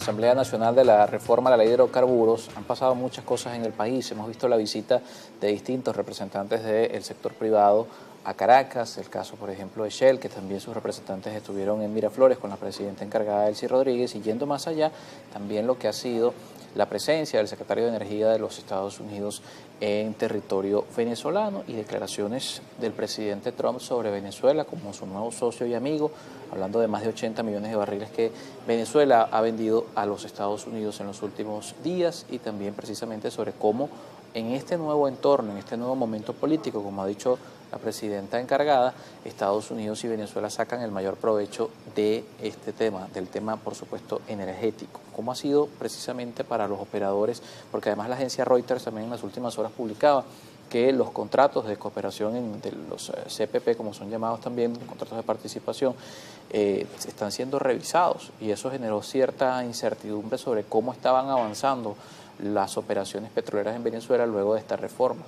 Asamblea Nacional de la Reforma a la Ley de Hidrocarburos, han pasado muchas cosas en el país. Hemos visto la visita de distintos representantes del sector privado a Caracas, el caso, por ejemplo, de Shell, que también sus representantes estuvieron en Miraflores con la presidenta encargada, Elsie Rodríguez, y yendo más allá, también lo que ha sido la presencia del secretario de Energía de los Estados Unidos en territorio venezolano y declaraciones del presidente Trump sobre Venezuela como su nuevo socio y amigo, hablando de más de 80 millones de barriles que Venezuela ha vendido a los Estados Unidos en los últimos días, y también precisamente sobre cómo en este nuevo entorno, en este nuevo momento político, como ha dicho la presidenta encargada, Estados Unidos y Venezuela sacan el mayor provecho de este tema, del tema, por supuesto, energético. ¿Cómo ha sido precisamente para los operadores? Porque además la agencia Reuters también en las últimas horas publicaba que los contratos de cooperación de los CPP, como son llamados también, contratos de participación, están siendo revisados, y eso generó cierta incertidumbre sobre cómo estaban avanzando las operaciones petroleras en Venezuela luego de esta reforma.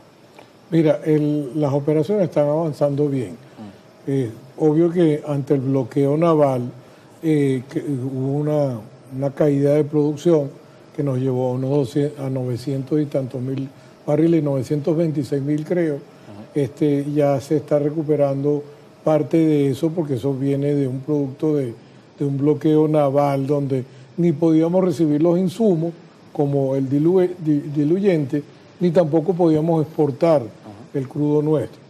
Mira, las operaciones están avanzando bien. Obvio que ante el bloqueo naval hubo una caída de producción que nos llevó a 900 y tantos mil barriles, 926.000 creo. Ya se está recuperando parte de eso, porque eso viene de un producto de un bloqueo naval donde ni podíamos recibir los insumos como el diluyente, ni tampoco podíamos exportar el crudo nuestro.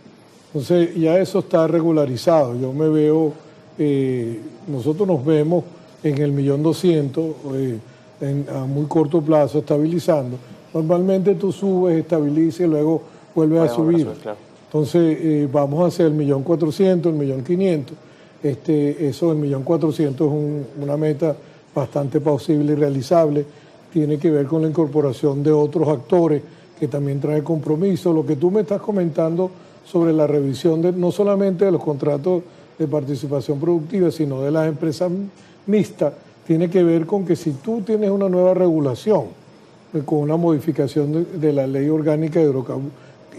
Entonces ya eso está regularizado. Yo me veo, nosotros nos vemos en el 1.200.000 a muy corto plazo estabilizando. Normalmente tú subes, estabilizas y luego vuelves a subir. Claro. Entonces vamos a hacer el 1.400.000, el 1.500.000. Eso, el 1.400.000 es una meta bastante posible y realizable. Tiene que ver con la incorporación de otros actores que también trae compromiso. Lo que tú me estás comentando sobre la revisión no solamente de los contratos de participación productiva, sino de las empresas mixtas, tiene que ver con que si tú tienes una nueva regulación, con una modificación de la ley orgánica de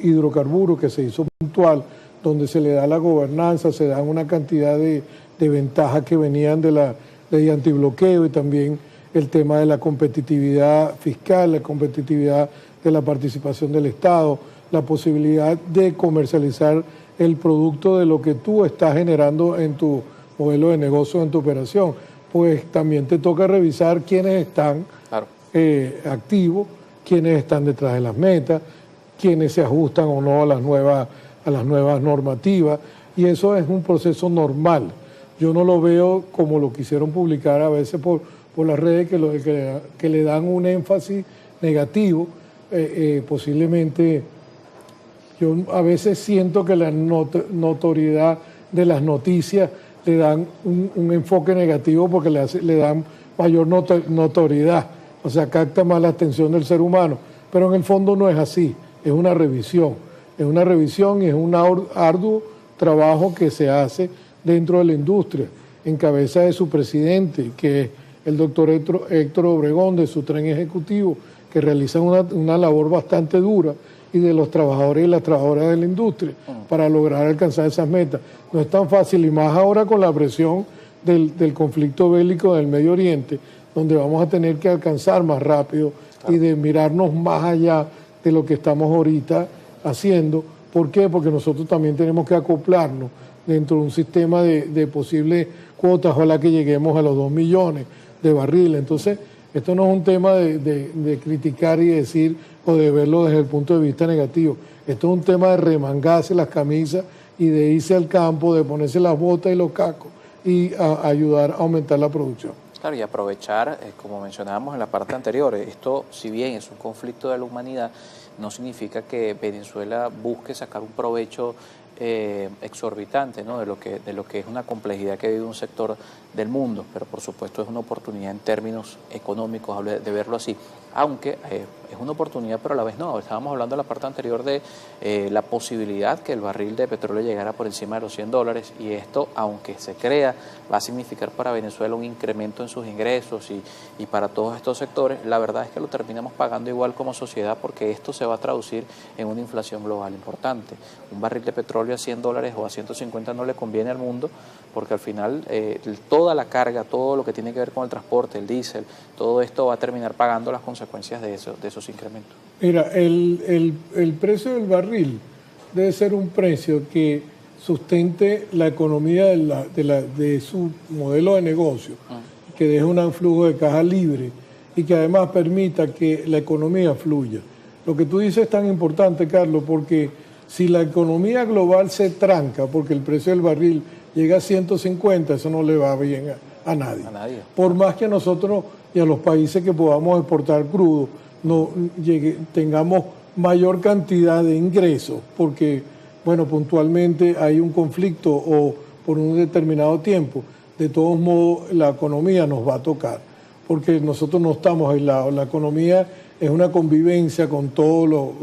hidrocarburos que se hizo puntual, donde se le da la gobernanza, se dan una cantidad de ventajas que venían de la ley antibloqueo, y también el tema de la competitividad fiscal, la competitividad de la participación del Estado, la posibilidad de comercializar el producto de lo que tú estás generando en tu modelo de negocio, en tu operación. Pues también te toca revisar quiénes están activos, quiénes están detrás de las metas, quiénes se ajustan o no a las nuevas normativas, y eso es un proceso normal. Yo no lo veo como lo quisieron publicar a veces por las redes, que le dan un énfasis negativo. Posiblemente yo a veces siento que la notoriedad de las noticias le dan un enfoque negativo, porque le dan mayor notoriedad, o sea, capta más la atención del ser humano, pero en el fondo no es así. Es una revisión y es un arduo trabajo que se hace dentro de la industria, en cabeza de su presidente, que es el doctor Héctor Obregón, de su tren ejecutivo, que realizan una labor bastante dura, y de los trabajadores y las trabajadoras de la industria para lograr alcanzar esas metas. No es tan fácil, y más ahora con la presión del conflicto bélico del Medio Oriente, donde vamos a tener que alcanzar más rápido y de mirarnos más allá de lo que estamos ahorita haciendo. ¿Por qué? Porque nosotros también tenemos que acoplarnos dentro de un sistema de posibles cuotas, ojalá que lleguemos a los 2 millones de barriles. Entonces, esto no es un tema de criticar y decir, o de verlo desde el punto de vista negativo. Esto es un tema de remangarse las camisas y de irse al campo, de ponerse las botas y los cascos y ayudar a aumentar la producción. Claro, y aprovechar, como mencionábamos en la parte anterior, esto, si bien es un conflicto de la humanidad, no significa que Venezuela busque sacar un provecho exorbitante, ¿no?, de lo que es una complejidad que vive un sector del mundo, pero por supuesto es una oportunidad en términos económicos de verlo así, aunque es una oportunidad, pero a la vez no. Estábamos hablando en la parte anterior de la posibilidad que el barril de petróleo llegara por encima de los $100, y esto, aunque se crea, va a significar para Venezuela un incremento en sus ingresos y para todos estos sectores. La verdad es que lo terminamos pagando igual como sociedad, porque esto se va a traducir en una inflación global importante. Un barril de petróleo petróleo a $100 o a 150 no le conviene al mundo, porque al final toda la carga, todo lo que tiene que ver con el transporte, el diésel, todo esto va a terminar pagando las consecuencias de esos incrementos. Mira, el precio del barril debe ser un precio que sustente la economía de su modelo de negocio, que deje un flujo de caja libre y que además permita que la economía fluya. Lo que tú dices es tan importante, Carlos, porque si la economía global se tranca porque el precio del barril llega a 150, eso no le va bien a nadie. Por más que a nosotros y a los países que podamos exportar crudo tengamos mayor cantidad de ingresos, porque, bueno, puntualmente hay un conflicto o por un determinado tiempo, de todos modos la economía nos va a tocar, porque nosotros no estamos aislados. La economía es una convivencia con todo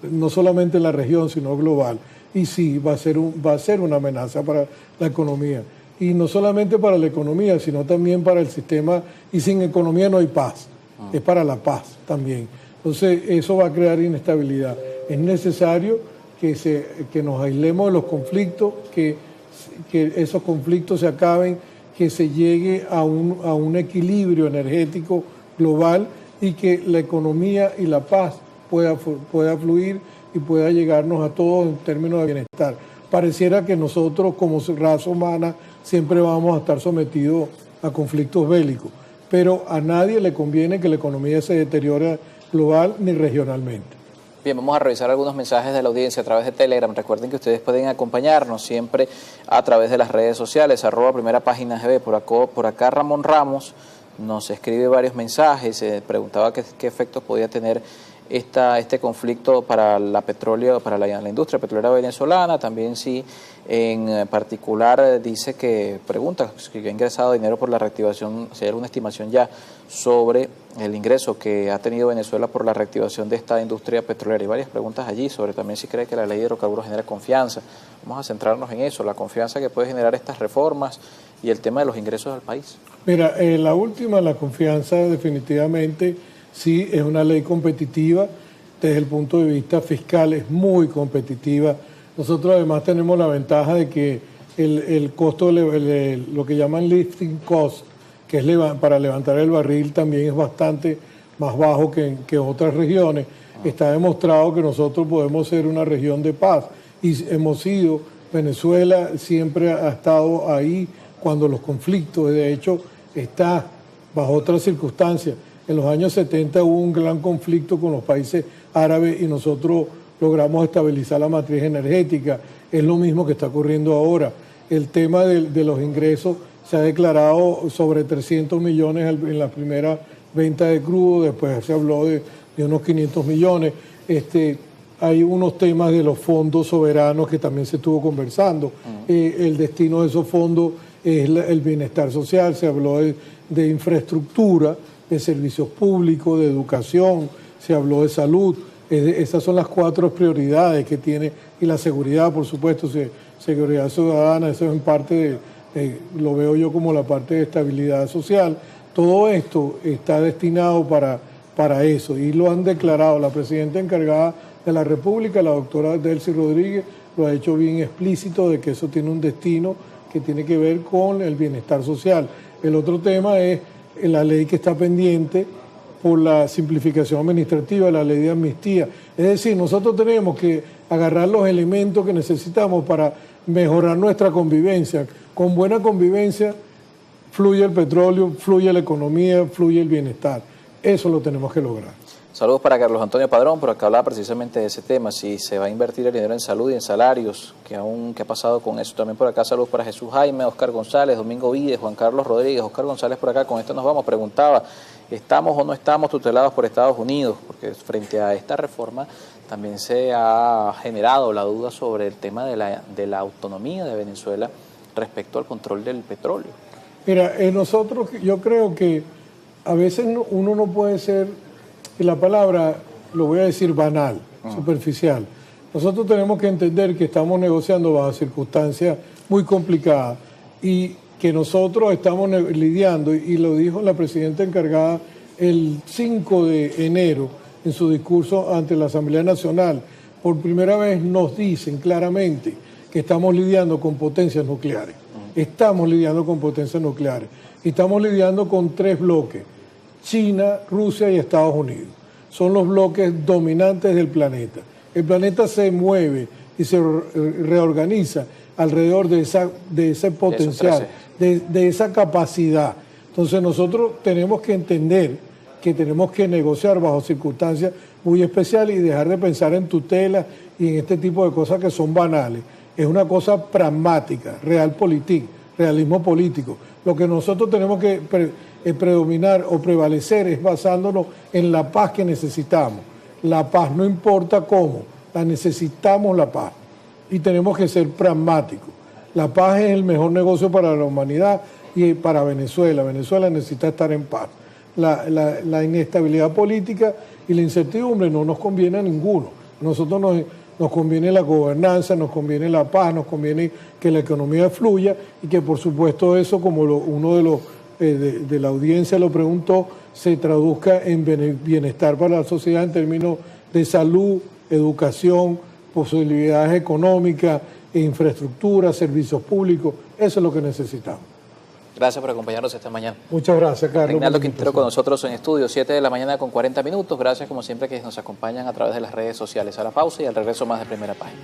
no solamente en la región, sino global. Y sí, va a ser una amenaza para la economía. Y no solamente para la economía, sino también para el sistema. Y sin economía no hay paz. Es para la paz también. Entonces, eso va a crear inestabilidad. Es necesario que nos aislemos de los conflictos, que esos conflictos se acaben, que se llegue a un equilibrio energético global y que la economía y la paz pueda fluir y pueda llegarnos a todos en términos de bienestar. Pareciera que nosotros como raza humana siempre vamos a estar sometidos a conflictos bélicos, pero a nadie le conviene que la economía se deteriore global ni regionalmente. Bien, vamos a revisar algunos mensajes de la audiencia a través de Telegram. Recuerden que ustedes pueden acompañarnos siempre a través de las redes sociales, @primerapagina.gb. Por acá Ramón Ramos nos escribe varios mensajes, preguntaba qué efectos podía tener este conflicto para la industria petrolera venezolana. También sí, en particular dice pregunta si ha ingresado dinero por la reactivación, si hay alguna estimación ya sobre el ingreso que ha tenido Venezuela por la reactivación de esta industria petrolera. Y varias preguntas allí sobre también si cree que la ley de hidrocarburos genera confianza. Vamos a centrarnos en eso, la confianza que puede generar estas reformas y el tema de los ingresos al país. Mira, la última, la confianza definitivamente sí es una ley competitiva, desde el punto de vista fiscal es muy competitiva. Nosotros además tenemos la ventaja de que el costo, lo que llaman lifting cost, que es para levantar el barril, también es bastante más bajo que en otras regiones. Está demostrado que nosotros podemos ser una región de paz y hemos sido, Venezuela siempre ha estado ahí cuando los conflictos, de hecho está bajo otras circunstancias. En los años 70 hubo un gran conflicto con los países árabes y nosotros logramos estabilizar la matriz energética. Es lo mismo que está ocurriendo ahora. El tema de los ingresos se ha declarado sobre 300 millones en la primera venta de crudo, después se habló de unos 500 millones. Hay unos temas de los fondos soberanos que también se estuvo conversando. El destino de esos fondos es el bienestar social, se habló de infraestructura, de servicios públicos, de educación, se habló de salud. Esas son las 4 prioridades que tiene, y la seguridad, por supuesto, seguridad ciudadana, eso es en parte, lo veo yo como la parte de estabilidad social. Todo esto está destinado para eso y lo han declarado. La presidenta encargada de la República, la doctora Delcy Rodríguez, lo ha hecho bien explícito de que eso tiene un destino que tiene que ver con el bienestar social. El otro tema es la ley que está pendiente por la simplificación administrativa, la ley de amnistía. Es decir, nosotros tenemos que agarrar los elementos que necesitamos para mejorar nuestra convivencia. Con buena convivencia fluye el petróleo, fluye la economía, fluye el bienestar. Eso lo tenemos que lograr. Saludos para Carlos Antonio Padrón, por acá hablaba precisamente de ese tema, si se va a invertir el dinero en salud y en salarios, ¿qué ha pasado con eso? También por acá saludos para Jesús Jaime, Oscar González, Domingo Vides, Juan Carlos Rodríguez, Oscar González por acá, con esto nos vamos. Preguntaba, ¿estamos o no estamos tutelados por Estados Unidos? Porque frente a esta reforma también se ha generado la duda sobre el tema de la autonomía de Venezuela respecto al control del petróleo. Mira, nosotros, yo creo que a veces uno no puede ser, y la palabra, lo voy a decir banal, superficial. Nosotros tenemos que entender que estamos negociando bajo circunstancias muy complicadas y que nosotros estamos lidiando, y lo dijo la presidenta encargada el 5 de enero en su discurso ante la Asamblea Nacional. Por primera vez nos dicen claramente que estamos lidiando con potencias nucleares. Estamos lidiando con potencias nucleares. Y estamos lidiando con 3 bloques: China, Rusia y Estados Unidos. Son los bloques dominantes del planeta. El planeta se mueve y se reorganiza alrededor de ese potencial, de esa capacidad. Entonces nosotros tenemos que entender que tenemos que negociar bajo circunstancias muy especiales y dejar de pensar en tutela y en este tipo de cosas que son banales. Es una cosa pragmática, realismo político. Lo que nosotros tenemos que predominar o prevalecer es basándonos en la paz que necesitamos. La paz, no importa cómo, la necesitamos la paz. Y tenemos que ser pragmáticos. La paz es el mejor negocio para la humanidad y para Venezuela. Venezuela necesita estar en paz. La inestabilidad política y la incertidumbre no nos conviene a ninguno. Nosotros nos conviene la gobernanza, nos conviene la paz, nos conviene que la economía fluya y que por supuesto eso, como uno de los de la audiencia lo preguntó, se traduzca en bienestar para la sociedad en términos de salud, educación, posibilidades económicas, infraestructura, servicios públicos. Eso es lo que necesitamos. Gracias por acompañarnos esta mañana. Muchas gracias, Carlos. Reinaldo Quintero con nosotros en estudio, 7 de la mañana con 40 minutos. Gracias como siempre que nos acompañan a través de las redes sociales. A la pausa y al regreso más de Primera Página.